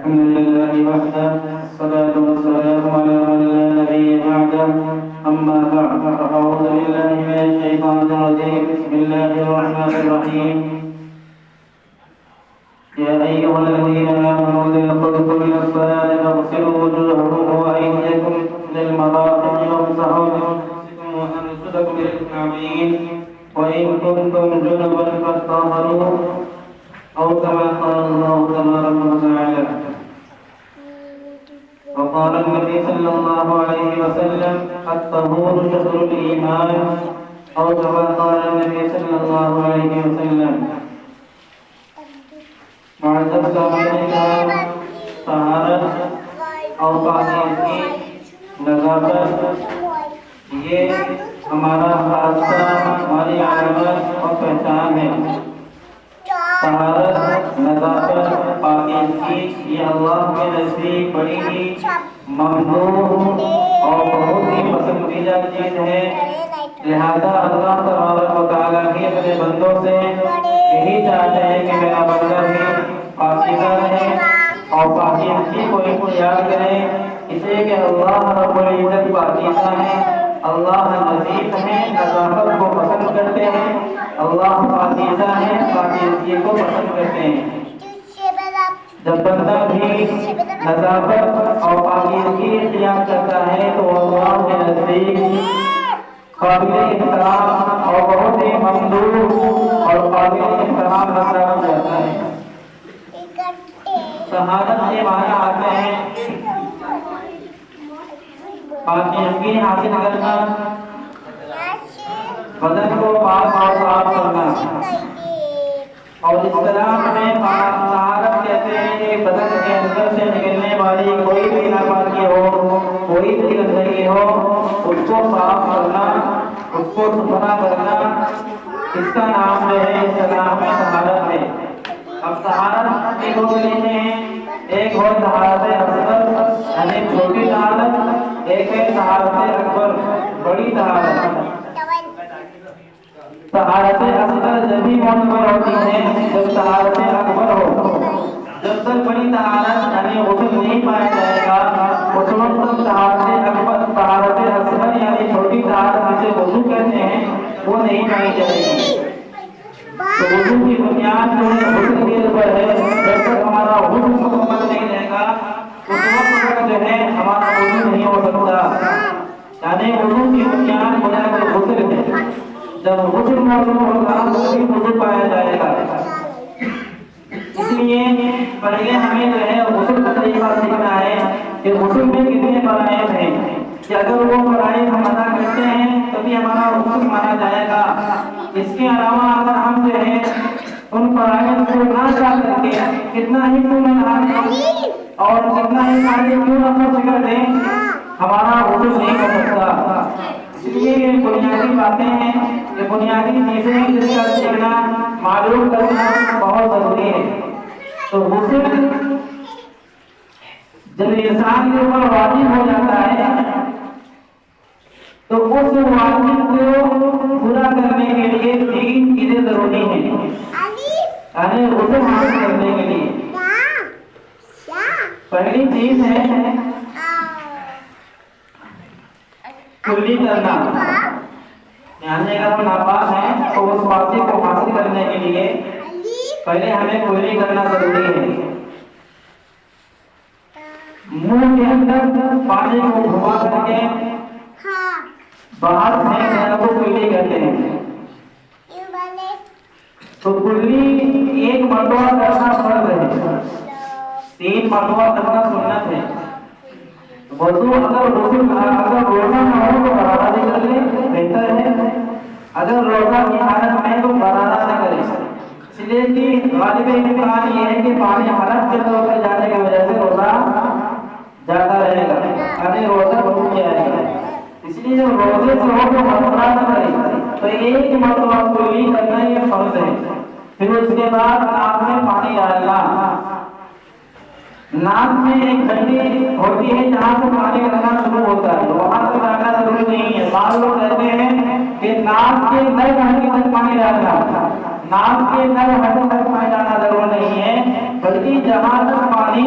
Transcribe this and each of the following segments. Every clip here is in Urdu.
الحمد لله وحده الصلاة والسلام على من لا نبي بعده أما بعد فأعوذ بالله من الشيطان الرجيم بسم الله الرحمن الرحيم يا أيها الذين آمنوا إذا قمتم إلى الصلاة فاغسلوا وجوهكم وأيديكم إلى المرافق وامسحوا برؤوسكم وأرجلكم إلى الكعبين وإن كنتم جنبا فاطهروا أو كما قال الله تبارك وتعالى. وقال النبي صلى الله عليه وسلم الطهور شطر الإيمان أو كما قال النبي صلى الله عليه وسلم. معزز سامعین کرام، طہارت اور پاکیزگی نظافت یہ ہمارا خاصہ ہماری علامت اور پہچان ہے. طہارت نظافت پاکیزگی یہ اللہ کے نزدیک بڑی ہی ممنوع اور بہت ہی پسندیدہ چیز ہے. لہذا اللہ تبارک و تعالیٰ بھی اپنے بندوں سے یہی چاہتے ہیں کہ میرا بندہ بھی پاکیزہ رہے اور پاکیزگی کو اختیار کرے، اسے کہ اللہ رب العزت پاکیزہ ہے، اللہ نظیف ہے، نظافت کو پسند کرتے ہیں، اللہ پاکیزہ ہے، پاکیزگی کو پسند کرتے ہیں. جب بندہ بھی نظافت اور پاکیزگی اختیار کرتا ہے تو اللہ کے نزدیک قابل احترام اور بہت ہی ممدوح اور قابل احترام بندہ ہو جاتا ہے. طہارت کے معنی آتے ہیں پاکیزگی حاصل کرنا، بدن کو پاک اور صاف کرنا. اور اسلام میں طہارت کہتے ہیں کہ بدن کے اندر سے نکلنے والی کوئی بھی ناپاکی ہو، کوئی بھی گندگی ہو، اس کو صاف کرنا، اس کو ستھرا کرنا، اس کا نام جو ہے اسلام میں طہارت ہے. اب طہارت کے دو طریقے ہیں، ایک ہو طہارت اصغر یعنی چھوٹی طہارت، ایک ہے طہارت اکبر بڑی طہارت. طہارت اصغر جب بھی معتبر ہوتی ہے جب طہارت اکبر ہو. جب تک بڑی طہارت یعنی غسل نہیں پایا جائے گا اس وقت تک طہارت اکبر طہارت اصغر یعنی چھوٹی طہارت جسے وضو کہتے ہیں وہ نہیں پائی جائے گی. تو وضو کی بنیاد جو ہے غسل کے اوپر ہے. جب تک ہمارا غسل مکمل نہیں رہے گا اس وقت تک جو ہے ہمارا وضو نہیں ہو سکتا. یعنی وضو کی بنیاد بنیاد غسل ہے. جب غسل موجود ہوگا تبھی وضو پایا جائے گا. اس لیے پہلے ہمیں جو ہے غسل کا طریقہ سیکھنا ہے کہ غسل میں کتنے فرائض ہیں، کہ اگر وہ فرائض ہم ادا کرتے ہیں تبھی ہمارا غسل مانا جائے گا. اس کے علاوہ اگر ہم جو ہے ان فرائض کو نہ کر کے کتنا ہی کیوں نہ اور کتنا ہی پانی کیوں نہ کر دیں ہمارا غسل نہیں ہو سکتا. اس لیے یہ بنیادی باتیں ہیں، یہ بنیادی چیزیں جس کا سیکھنا معلوم کرنا بہت ضروری ہے. تو غسل جب انسان کے اوپر واجب ہو جاتا ہے تو اس واجب کو پورا کرنے کے لیے تین چیزیں ضروری ہیں. یعنی غسل حاصل کرنے کے لیے پہلی چیز ہے کلی کرنا. یعنی اگر ہم ناپاک ہیں تو اس واجب کو حاصل کرنے کے لیے پہلے ہمیں کلی کرنا ضروری ہے. منہ کے اندر پانی کو گھما کر کے باہر پھینک دینا کو کلی کہتے ہیں. تو کلی ایک مرتبہ کرنا فرض ہے، 3 مرتبہ کرنا سنت ہے. وضو اگر روزہ نہ ہو تو غرارہ بھی کر لے بہتر ہے. اگر روزہ کی حالت میں تو غرارہ نہ کرے. اس لیے کہ غالب امکان یہ ہے کہ پانی حلق کے طور پر جانے کی وجہ سے روزہ جاتا رہے گا، یعنی روزہ بھول جائے گا. اس لیے جب روزے سے ہو تو غرارہ نہ کرے. تو ایک مرتبہ کلی کرنا یہ فرض ہے. پھر اس کے بعد ناک میں پانی ڈالنا. ناک میں ایک گھنٹی ہوتی ہے جہاں سے پانی کرنا شروع ہوتا ہے، وہاں سے ڈالنا ضروری نہیں ہے. بعض لوگ کہتے ہیں کہ ناک کے نئے گھنٹی تک پانی ڈالنا. ناک کے نئے گھنٹی تک پانی ڈالنا ضروری نہیں ہے، بلکہ جہاں تک پانی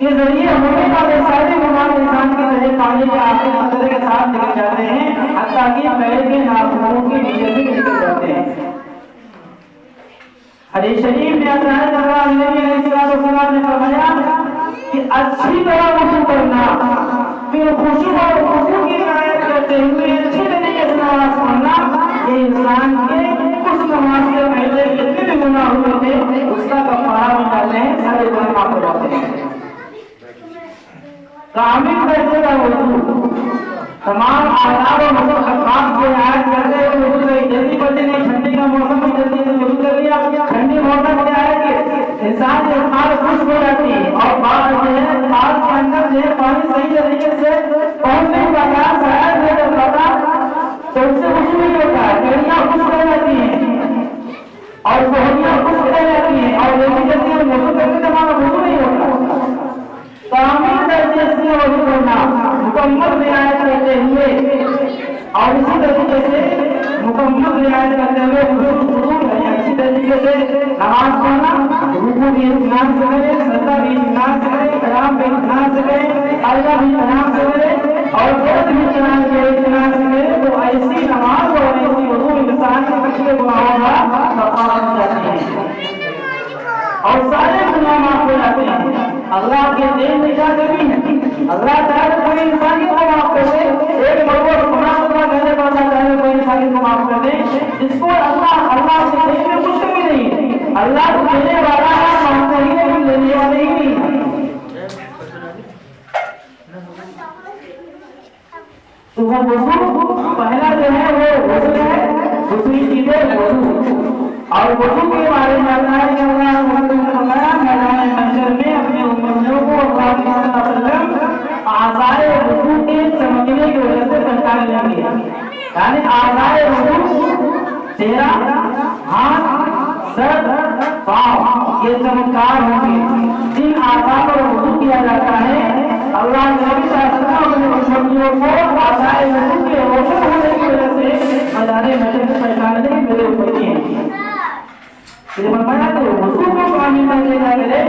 کے ذریعے ہونے والے سارے گناہ انسان کے ذریعے پانی کے آخری قطرے کے ساتھ نکل جاتے ہیں، حتیٰ کہ پیر کے ناخنوں کے نیچے سے نکل جاتے ہیں۔ حدیث شریف میں آتا ہے کہ نبی علیہ السلام نے فرمایا کہ اچھی طرح وضو کرنا، پھر خشوع اور خضوع کی رعایت کرتے ہوئے اچھی طریقے سے نماز پڑھنا، یہ انسان کے اس نماز سے پہلے جتنے بھی گناہ ہوئے تھے اس کا کفارہ بن جاتے ہیں، سارے گناہ معاف ہو جاتے ہیں۔ کامل درجے کا وضو، تمام آداب اور مستحبات کو رعایت کرتے ہوئے وضو کریں۔ جلدی بلدی نہیں، ٹھنڈی کا موسم میں جلدی سے وضو کر لیا، ٹھنڈی موسم کیا ہے کہ انسان کی خال خشک ہو جاتی ہے اور بعض جو ہے خال کے اندر جو ہے پانی صحیح طریقے سے پہنچ نہیں پاتا، شاید نہیں کر پاتا، تو اس سے وضو نہیں ہوتا ہے، کڑیاں خشک رہ جاتی ہیں اور بہڑیاں خشک رہ جاتی ہیں اور جلدی جلدی میں وضو کرنے کے بعد وضو نہیں ہوتا۔ کامل درجے سے وضو کرنا، مکمل رعایت کرتے ہوئے اور اسی طریقے سے مکمل رعایت کرتے ہوئے اچھی طریقے سے نماز پڑھنا، رکوع بھی اطمینان سے کرے، سجدہ بھی اطمینان سے کرے، قیام بھی اطمینان سے کرے، قاعدہ بھی اطمینان سے کرے اور سجدہ بھی اطمینان سے کرے، تو ایسی نماز اور ایسی وضو انسان کے پچھلے گناہوں کا کفارہ ہو جاتی ہے اور سارے گناہ معاف ہو جاتے ہیں۔ اللہ کے دین میں کیا کمی ہے؟ اللہ چاہے تو کوئی انسانی کو معاف کر دے، ایک مرتبہ گناہ کرنے والا چاہے کوئی انسانی کو معاف کر دے، جس کو اللہ کے دین میں کچھ کمی نہیں ہے۔ اللہ دینے والا ہے، مانگتا ہی ہے، ہم لینے والے ہی نہیں ہیں۔ تو وہ وضو پہلا جو ہے وہ غسل ہے، دوسری چیز ہے وضو، اور وضو کے بارے میں آتا ہے کہ اللہ نے فرمایا میدان محشر میں اپنے امتیوں کو اللہ صلی اللہ علیہ وسلم اعضائے وضو کے چمکنے کی وجہ سے پہچان لیں گے، یعنی اعضائے وضو چہرہ، ہاتھ، سر، پاؤں یہ چمکدار ہوں گے۔ جن اعضاء پر وضو کیا جاتا ہے اللہ کے نبی صلی اللہ علیہ وسلم اپنے امتیوں کو اعضائے وضو کے روشن ہونے کی وجہ سے میدان محشر سے پہچان لیں میرے امتی ہیں۔ فرمایا کہ وضو کو پانی میں لے جا کرے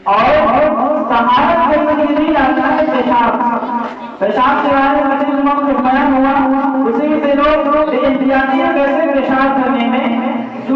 اور طہارت کرنے کے لیے آتا ہے پیشاب کے بارے میں بیان ہوا، اسی سے لوگ احتیاطی کیسے پیشاب کرنے میں جو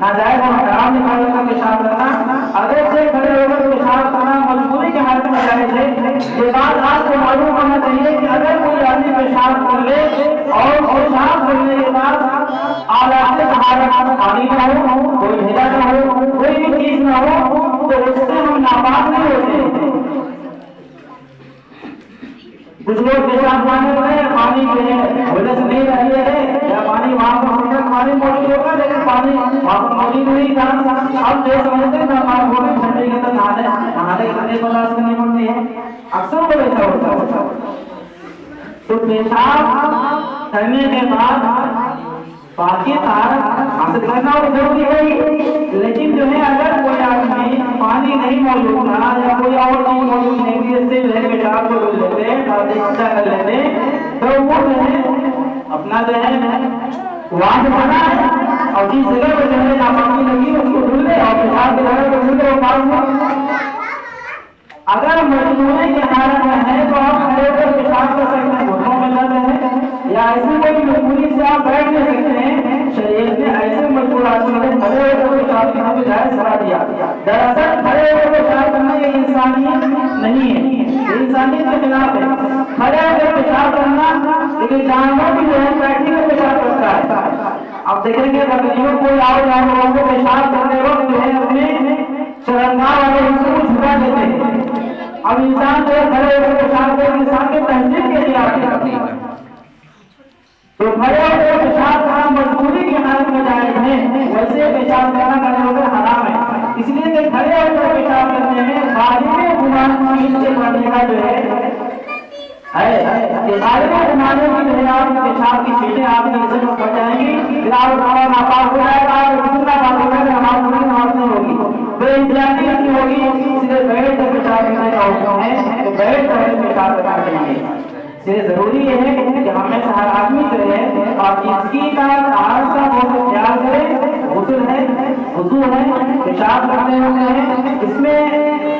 ناجائز اور حرام کھڑے ہو کر پیشاب کرنا، اگر سے کھڑے ہو کر پیشاب کرنا مجبوری کے حالت میں جائز ہے۔ یہ بات آپ کو معلوم ہونا چاہیے کہ اگر کوئی آدمی پیشاب کر لے اور پیشاب کرنے کے بعد آلات طہارت پانی نہ ہو، کوئی ڈھیلا نہ ہو، کوئی بھی چیز نہ ہو، تو اس سے ہم ناپاک نہیں ہوتے۔ کچھ لوگ پیشاب پانے میں پانی کے وجہ سے نہیں رہے ہیں یا پانی وہاں پر پانی موجود ہوگا لیکن پانی وہاں پر موجود نہیں تھا، اب یہ سمجھتے ہیں ناپاک ہو گئے، ٹھنڈے کے اندر نہانے کے برداشت کرنی پڑتی ہے، اکثر کو ایسا ہوتا ہے۔ تو پیشاب کرنے کے بعد باقی طہارت حاصل کرنا اور ضروری ہے، لیکن جو ہے اگر کوئی آدمی پانی نہیں موجود تھا یا کوئی اور چیز موجود نہیں تھی جس سے جو ہے پیشاب کو دھل لیتے ہیں، اچھا کر لیتے ہیں، تو وہ جو ہے اپنا جو ہے وہاں سے بنا ہے اور جس جگہ پہ جو ہے ناپاکی لگی اس کو دھل لے اور پیشاب کی جگہ کو دھل لے وہ کام ہوا۔ اگر مجبوری کی حالت میں ہے تو آپ کھڑے ہو کر پیشاب کر سکتے ہیں، گھٹنوں میں درد ہے یا ایسی کوئی مجبوری سے آپ بیٹھ نہیں سکتے ہیں، شریعت نے ایسے مجبور آدمی کو کھڑے ہو کر پیشاب کرنا بھی جائز کرا دیا۔ دراصل کھڑے ہو کر پیشاب کرنا یہ انسانیت نہیں ہے، یہ انسانیت کے خلاف ہے۔ کھڑے ہو کر پیشاب کرنا لیکن جانور بھی جو ہے بیٹھ کر پیشاب کرتا ہے۔ آپ دیکھیں گے بکریوں کو یا جانوروں کو پیشاب کرنے وقت جو ہے اپنے شرمگاہ والے حصے کو جھکا دیتے ہیں۔ اب انسان جو ہے کھڑے ہو کر پیشاب کرنے انسان کے تہذیب کے لیے آتی ہے، تو کھڑے ہو کر پیشاب کرنا مجبوری کی حالت میں جائز ہے، ویسے پیشاب کرنا کھڑے ہو کر حرام ہے، اس لیے کہ کھڑے ہو کر پیشاب کرنے میں غالب گناہ چیز سے بڑھنے کا جو ہے کہ غالب گناہوں کی جو ہے آپ پیشاب کی چیزیں آپ کی عزت میں پڑ جائیں گی، پھر آپ کا ناپاک ہو جائے گا، کسی کا بات ہوگا کہ ہماری پوری نماز نہیں ہوگی، بے احتیاطی نہیں ہوگی، اس لیے بیٹھ کر پیشاب کرنے کا حکم ہے تو بیٹھ کر پیشاب کرنا چاہیے۔ اس لیے ضروری یہ ہے کہ ہمیں سے ہر آدمی جو ہے اور کسی کا طہارت کا بہت خیال کرے، غسل ہے، وضو ہے، پیشاب کرتے ہوتے ہیں، اس میں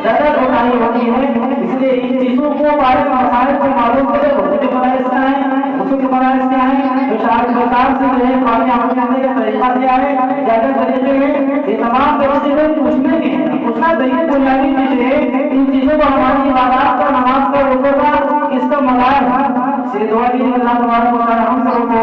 درد اٹھائی ہوتی ہے، اس لیے ان چیزوں کو بارے مسائل کو معلوم کرے غسل کے فرائض کیا ہیں، غسل کے فرائض کیا ہیں، پیشاب کے بطار سے جو ہے پانی عمل کرنے کا طریقہ کیا ہے، کیا کیا طریقے ہیں، یہ تمام طریقے پوچھنے کے ہیں، پوچھنا صحیح بنیادی چیز ہے۔ ان چیزوں کو ہماری عبادات کا، نماز کا، روزوں کا، اس کا مدار ہے۔ دعا کی اللہ تبارک و تعالی ہم سب کو